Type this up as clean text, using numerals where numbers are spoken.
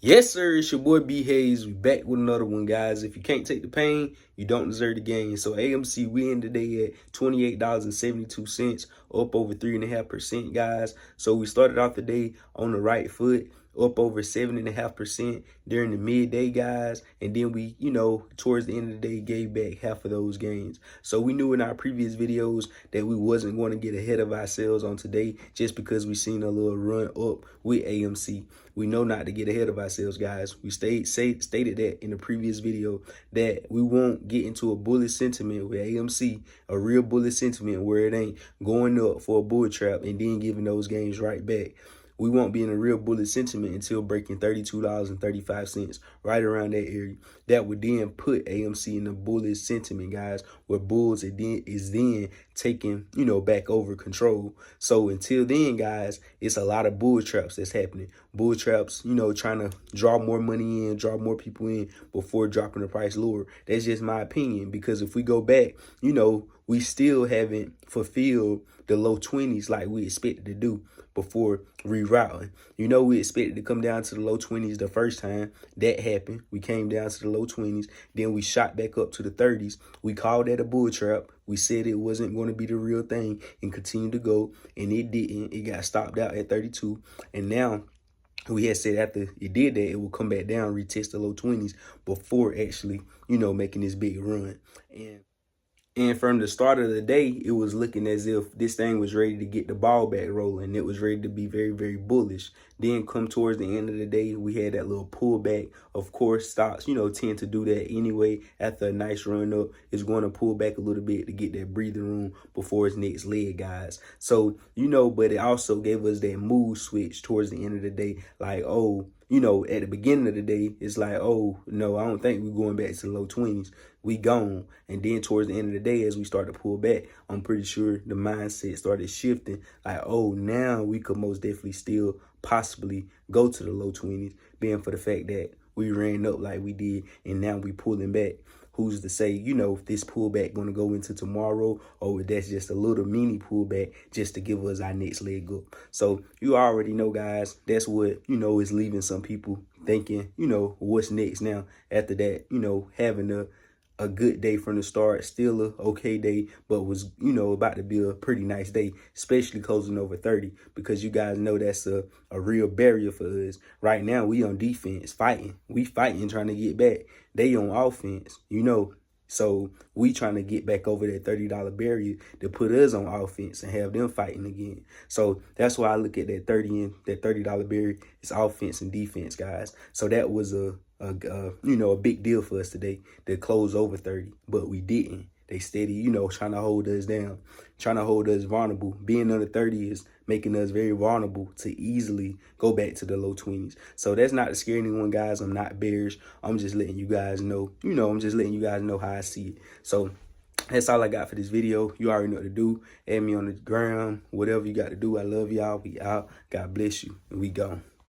Yes, sir. It's your boy B Hayes. We back with another one, guys. If you can't take the pain, you don't deserve the gain. So AMC, we in today at $28.72, up over 3.5%, guys. So we started off the day on the right foot, up over 7.5% during the midday, guys. And then we, towards the end of the day, gave back half of those gains. So we knew in our previous videos that we wasn't going to get ahead of ourselves on today just because we seen a little run up with AMC. We know not to get ahead of ourselves, guys. We stated that in the previous video that we won't get into a bullish sentiment with AMC, a real bullish sentiment where it ain't going up for a bull trap and then giving those gains right back. We won't be in a real bullish sentiment until breaking $32.35, right around that area. That would then put AMC in a bullish sentiment, guys, where bulls is then taking, back over control. So until then, guys, it's a lot of bull traps that's happening. Bull traps, trying to draw more money in, draw more people in before dropping the price lower. That's just my opinion, because if we go back, we still haven't fulfilled the low 20s like we expected to do before rerouting. We expected to come down to the low 20s the first time. That happened. We came down to the low 20s. Then we shot back up to the 30s. We called that a bull trap. We said it wasn't going to be the real thing and continued to go. And it didn't. It got stopped out at 32. And now we had said after it did that, it would come back down, retest the low 20s before actually, making this big run. And from the start of the day, it was looking as if this thing was ready to get the ball back rolling. It was ready to be very, very bullish. Then come towards the end of the day, we had that little pullback. Of course, stocks, tend to do that anyway. After a nice run up, it's going to pull back a little bit to get that breathing room before its next leg, guys. So, but it also gave us that mood switch towards the end of the day. Like, at the beginning of the day, it's like, oh, no, I don't think we're going back to the low 20s. We gone. And then towards the end of the day, as we start to pull back, I'm pretty sure the mindset started shifting. Like, oh, now we could most definitely still possibly go to the low 20s, being for the fact that we ran up like we did, and now we pulling back. Who's to say, if this pullback going to go into tomorrow, or that's just a little mini pullback just to give us our next leg up. So you already know, guys, that's what, is leaving some people thinking, what's next now after that, having a good day from the start, still a okay day, but was, about to be a pretty nice day, especially closing over 30, because you guys know that's a real barrier for us. Right now, we on defense, fighting. We fighting, trying to get back. They on offense, So we trying to get back over that $30 barrier to put us on offense and have them fighting again. So that's why I look at that $30 barrier. It's offense and defense, guys. So that was a big deal for us today to close over 30, but we didn't. They steady, trying to hold us down, trying to hold us vulnerable. Being under 30 is making us very vulnerable to easily go back to the low 20s. So that's not to scare anyone, guys. I'm not bearish. I'm just letting you guys know, I'm just letting you guys know how I see it. So that's all I got for this video. You already know what to do. Add me on the gram, whatever you got to do. I love y'all. We out. God bless you. And we gone.